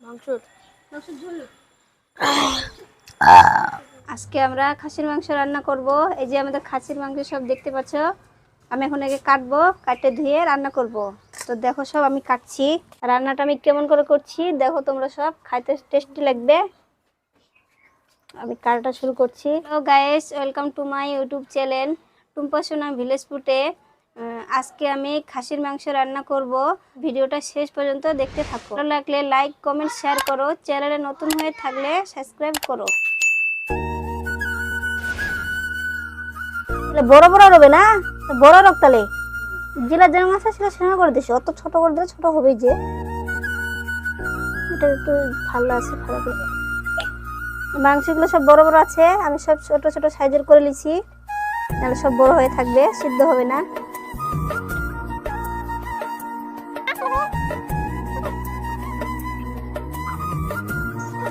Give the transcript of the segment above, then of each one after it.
মাংসর মাংসের ঝোল। আজকে আমরা খাসির মাংস রান্না করব। এই যে আমাদের খাসির মাংস সব দেখতে পাচ্ছ। আমি এখন একে কাটবো, কাটে ধুয়ে রান্না করব। তো দেখো সব আমি কাটছি। রান্নাটা আমি কেমন করে করছি দেখো তোমরা সব, খাইতে টেস্টি লাগবে। আমি কাটাটা শুরু করছি। Hello guys, welcome to my YouTube channel Tumpa সোনা ভিলেজ ফুটে। আজকে আমি খাসির মাংস রান্না করব। ভিডিওটা শেষ পর্যন্ত দেখতে থাকো। ভালো লাগলে লাইক কমেন্ট শেয়ার করো, চ্যানেলে নতুন হয়ে থাকলে সাবস্ক্রাইব করো। বড় বড় রবে না, বড় রক তালে জেলা যেরকম আছে সেটা সেরকম করে দিছি। অত ছোট করে দিলে ছোট হবেই, যে এটা একটু ভালো আছে খারাপ। মাংসগুলো সব বড় বড় আছে, আমি সব ছোট ছোট সাইজের করে নিয়েছি, নাহলে সব বড় হয়ে থাকবে, সিদ্ধ হবে না।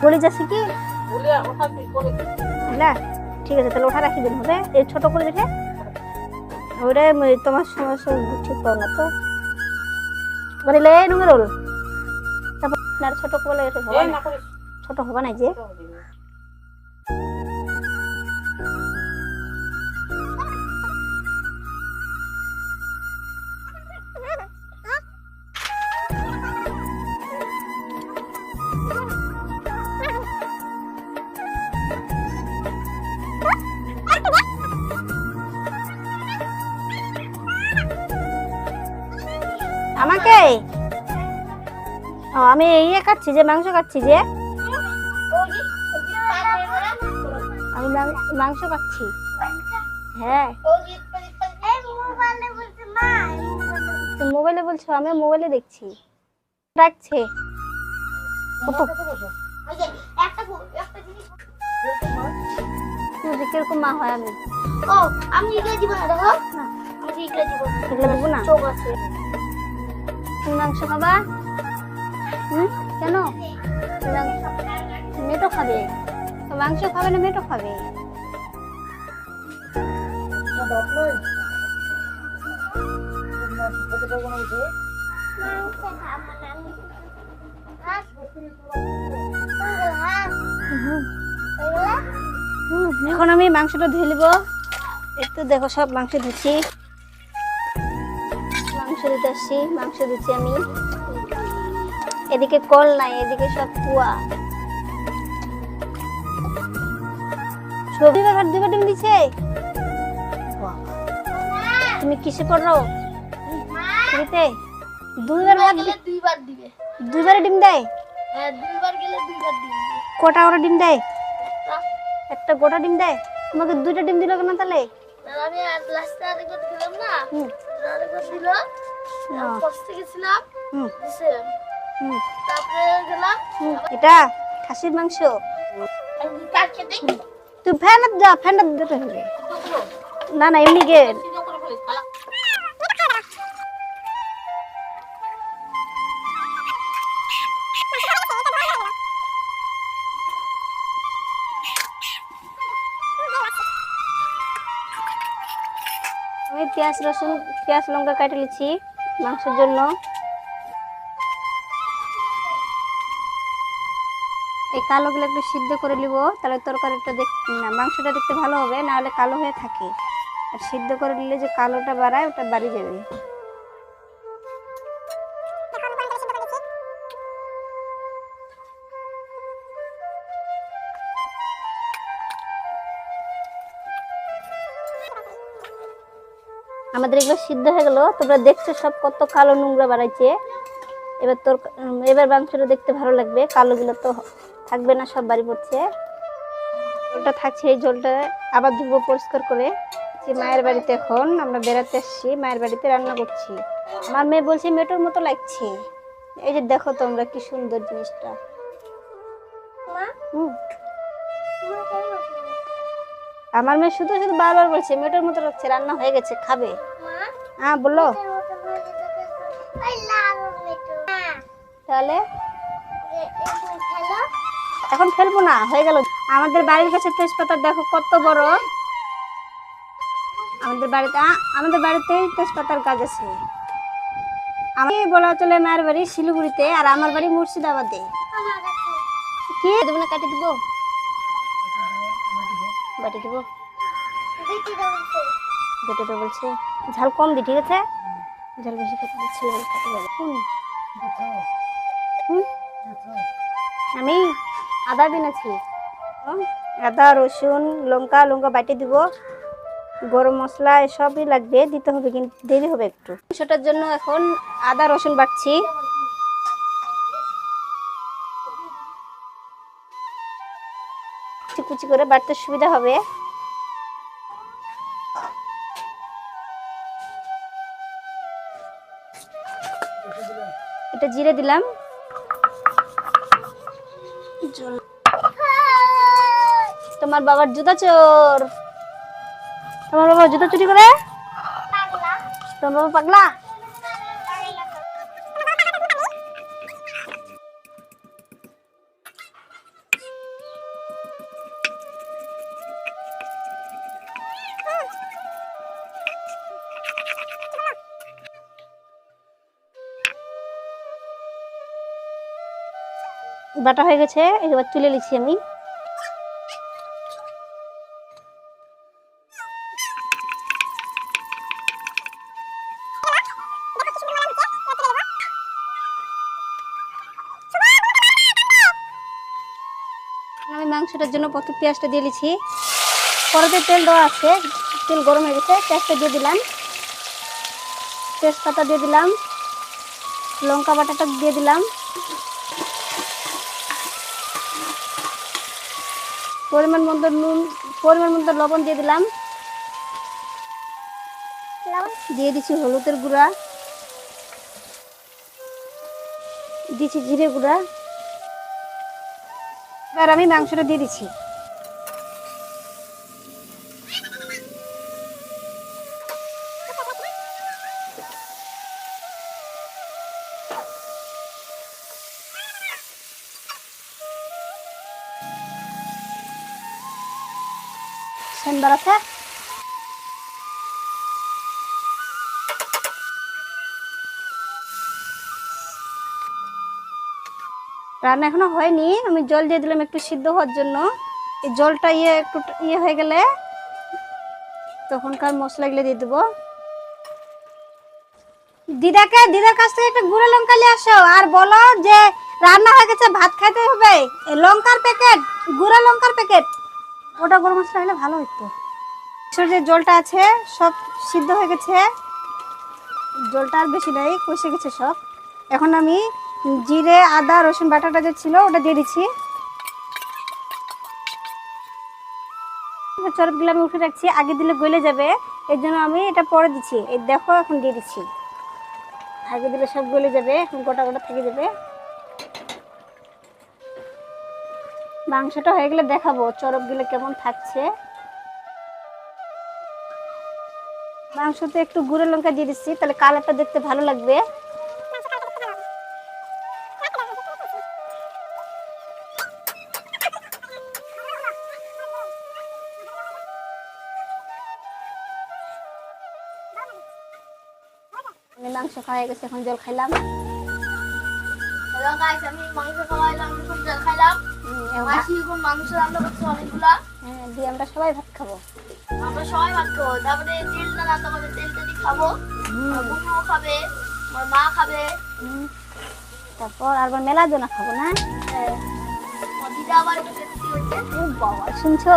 বলি যাচ্ছে কি না, ঠিক আছে তাহলে ওঠা রাখি দিন হবে। এই ছোট করে দেখে ওইটাই তোমার সমস্যা ঠিক পাও না তো বলে নুঙ্গে রোল। তারপর না ছোট করলে ছোট হবে না যে। আমাকে আমি ইয়ে কাটছি, যে মাংস কাটছি, যে আমি মাংস কাটছি। হ্যাঁ মোবাইলে বলছো, আমি মোবাইলে দেখছি। রাখছে কিরকম মা হয় আমি। ও আমি এগুলো দিব না, দেখো আমি এগুলো দিব, এগুলো দিব না। চোখ আছে। তুমি মাংস খাবা? কেন? মেটো খাবে, মাংস খাবে না মেটো খাবে? এখন আমি মাংসটা ধুয়ে নিব। একটু দেখো সব মাংস ধুচ্ছি, মাংস দিতে আসছি, মাংস দিচ্ছি আমি। এদিকে কল নাই, এদিকে সব কুয়া। সবজি ভাত দুইবার ডিম দিছে। তুমি কিসে পড়ো? দিতে দুইবার ভাত দুইবার দিবে, দুইবারে ডিম দেয়। হ্যাঁ দুইবার গেলে দুইবার দিবে। কটা করে ডিম দেয়? একটা গোটা ডিম দেয়। তোমাকে দুইটা ডিম দিল কেন তাহলে? আমি লাস্টে আরেকবার দিলাম না, আরেকবার দিল, কষ্টে গেছিলাম, দিছে। তারপরে গেলাম। এটা খাসির মাংস। তুই ফ্যান যা, ফ্যান দিতে হবে না। না এমনি গে আমি পেঁয়াজ রসুন পেঁয়াজ লঙ্কা কেটে নিচ্ছি মাংসের জন্য। এই কালোগুলো একটু সিদ্ধ করে নিব, তাহলে তরকারিটা না মাংসটা দেখতে ভালো হবে, না হলে কালো হয়ে থাকে। আর সিদ্ধ করে নিলে যে কালোটা বাড়ায় ওটা বাড়ি যাবে। আমাদের এগুলো সিদ্ধ হয়ে গেল। তোমরা দেখছো সব কত কালো নোংরা বাড়াইছে। এবার মাংসটা দেখতে ভালো লাগবে, কালোগুলো তো থাকবে না, সব বাড়ি পড়ছে। জলটা থাকছে, এই জলটা আবার ধুবো পরিষ্কার করে। যে মায়ের বাড়িতে এখন আমরা বেড়াতে আসছি, মায়ের বাড়িতে রান্না করছি। আমার মেয়ে বলছে মেটোর মতো লাগছে। এই যে দেখো তোমরা কি সুন্দর জিনিসটা। আমার মেয়ে শুধু শুধু বারবার বলছে মেটোর মতো লাগছে, রান্না হয়ে গেছে, খাবে। হ্যাঁ বললো তাহলে এখন ফেলবো না, হয়ে গেল। আমাদের বাড়ির কাছে তেজপাতা দেখো কত বড়। আমাদের বাড়িতেই তেজপাতার গাছ আছে। আমি বলা চলে মায়ের বাড়ি শিলিগুড়িতে, আর আমার বাড়ি মুর্শিদাবাদে। কি দেবো না, কাটি দিব, বাটি দিব, বেটে তো বলছে ঝাল কম দি, ঠিক আছে? ঝাল বেশি খেতে দিচ্ছিল বলে কাটি যাবে। আমি আদা বিনেছি, আদা রসুন লঙ্কা লঙ্কা বাটি দিব, গরম মশলা এসবই লাগবে, দিতে হবে কিন্তু দেরি হবে একটু। সেটার জন্য এখন আদা রসুন বাটছি। কুচি করে বাটতে সুবিধা হবে। এটা জিরে দিলাম, তোমার বাবার জুতা চোর, তোমার বাবা জুতা চুরি করে, তোমার বাবা পাগলা। বাটা হয়ে গেছে, এবার তুলে নিচ্ছি আমি। আমি মাংসটার জন্য প্রথম পেঁয়াজটা দিয়ে দিচ্ছি। কড়াইতে তেল দেওয়া আছে, তেল গরম হয়ে গেছে, পেঁয়াজটা দিয়ে দিলাম, তেজপাতা দিয়ে দিলাম, লঙ্কা বাটাটা দিয়ে দিলাম, পরিমাণ মতো নুন, পরিমাণ মতো লবণ দিয়ে দিলাম, দিয়ে দিচ্ছি হলুদের গুঁড়া, দিচ্ছি জিরে গুঁড়া। এবার আমি মাংসটা দিয়ে দিচ্ছি। সুন্দর আছে। রান্না এখনো হয়নি, আমি জল দিয়ে দিলাম একটু সিদ্ধ হওয়ার জন্য। এই জলটা একটু হয়ে গেলে তখনকার মশলাগুলো দিয়ে দেবো। দিদার কাছ থেকে একটা গুঁড়ো লঙ্কা নিয়ে আসো, আর বলো যে রান্না হয়ে গেছে, ভাত খাইতে হবে। লঙ্কার প্যাকেট, গুঁড়ো লঙ্কার প্যাকেট, ওটা গরম মশলা হলে ভালো হতো। যে জলটা আছে সব সিদ্ধ হয়ে গেছে, জলটা আর বেশি নাই, কষে গেছে সব। এখন আমি জিরে আদা রসুন বাটাটা যে ছিল ওটা দিয়ে দিচ্ছি। চরবগুলো আমি উঠে রাখছি, আগে দিলে গলে যাবে, এর জন্য আমি এটা পরে দিচ্ছি। এই দেখো এখন দিয়ে দিচ্ছি, আগে দিলে সব গলে যাবে, এখন গোটা গোটা থেকে যাবে। মাংসটা হয়ে গেলে দেখাবো চরবগুলো কেমন থাকছে। মাংসতে একটু গুঁড়ো লঙ্কা দিয়ে দিচ্ছি, তাহলে কালারটা দেখতে ভালো লাগবে। মাংস খাওয়া হয়ে গেছে, এখন জল খাইলাম। হ্যালো গাইস, আমি মাংস খাওয়াইলাম, এখন জল খাইলাম। মাসি এখন মাংস রান্না করছে অনেকগুলা। হ্যাঁ, দিয়ে আমরা সবাই ভাত খাবো। আমরা সবাই ভাত খাবো, তারপরে তেলটা রান্না করে তেলটা দিয়ে খাবো। বুনুও খাবে, আমার মা খাবে, তারপর আর মেলা জনা খাবো না। দিদা আবার একটু খেতে হচ্ছে। ও বাবা, শুনছো?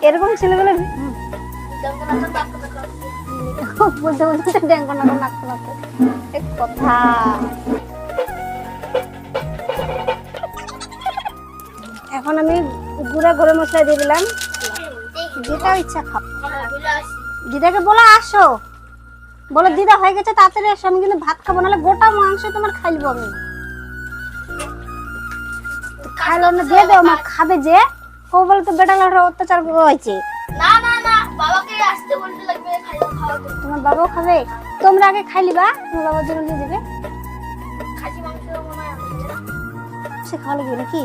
এরকম ছেলেগুলো বলতে বলতে ড্যাঙ্গো নাড়ো নাড়তে নাড়তে এক কথা। এখন আমি গুঁড়া গরম মশলা দিয়ে দিলাম, যেটা ইচ্ছা খাও। দিদাকে বলো আসো, বলো দিদা হয়ে গেছে তাড়াতাড়ি আসো, আমি কিন্তু ভাত খাবো, নাহলে গোটা মাংস তোমার খাইলবো আমি। খাইলো না দিয়ে দেও, মা খাবে যে ও বলে তো বেটা লাউটা অত্যাচার হয়েছে। না না না, বাবাকে আসতে বলতে লাগবে, খাওয়াতে। তোমার বাবাও খাবে, তোমরা আগে খাইলিবা, তোমার বাবার জন্য দিয়ে দিবে। খাসি মাংস মনে হয় সে খাওয়া লাগবে নাকি?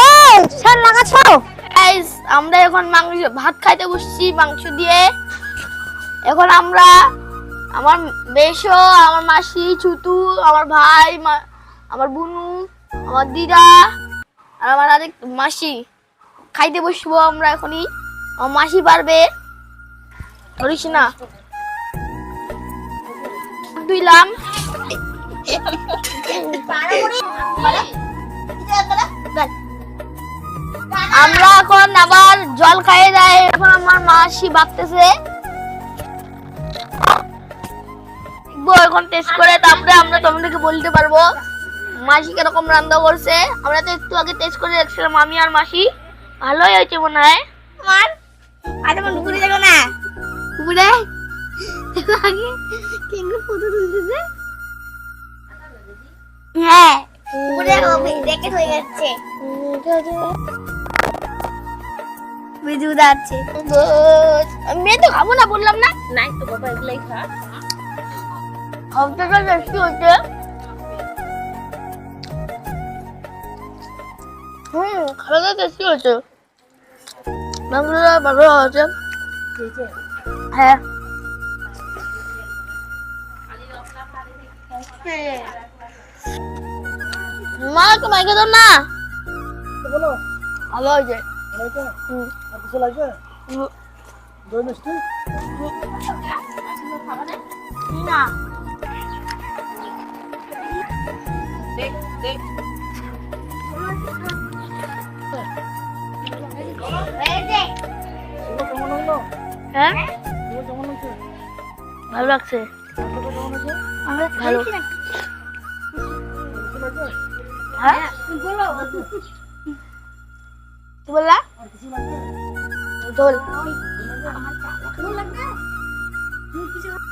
এই ছাড় লাগাছো। গাইস, আমরা এখন মাংস ভাত খাইতে বসছি মাংস দিয়ে। এখন আমরা আমার বেশো, আমার মাসি, ছুতু, আমার ভাই, আমার বুনু, আমার দিদা আর আমার আরেক মাসি খাইতে বসবো আমরা এখনই। আমার মাসি পারবে, ধরিস না দিলাম। আমরা এখন আবার জল খাইয়ে দেয়। এখন আমার মাসি ভাবতেছে এখন টেস্ট করে তারপরে আমরা তোমাদেরকে বলতে পারবো মাসি কিরকম রান্না করছে। আমরা তো একটু আগে টেস্ট করে দেখছিলাম আমি আর মাসি, ভালোই হয়েছে মনে হয়। আমার আরে মন ঘুরে দেখো না ঘুরে আগে কেঙ্গু ফটো তুলতেছে। হ্যাঁ ঘুরে দেখে হয়ে যাচ্ছে বিজু যাচ্ছে। মেয়ে তো খাবো না বললাম না। নাই তো বাবা, এগুলাই খা। খাওয়াটা বেশি হচ্ছে। খাওয়াটা বেশি হচ্ছে, মাংসটা ভালো হচ্ছে। হ্যাঁ মা তো মাইকে দাও না, ভালো হয়েছে। না দেখ দেখ। হ্যাঁ ভালো লাগছে, ভালো। হ্যাঁ কি বললা? ঝোল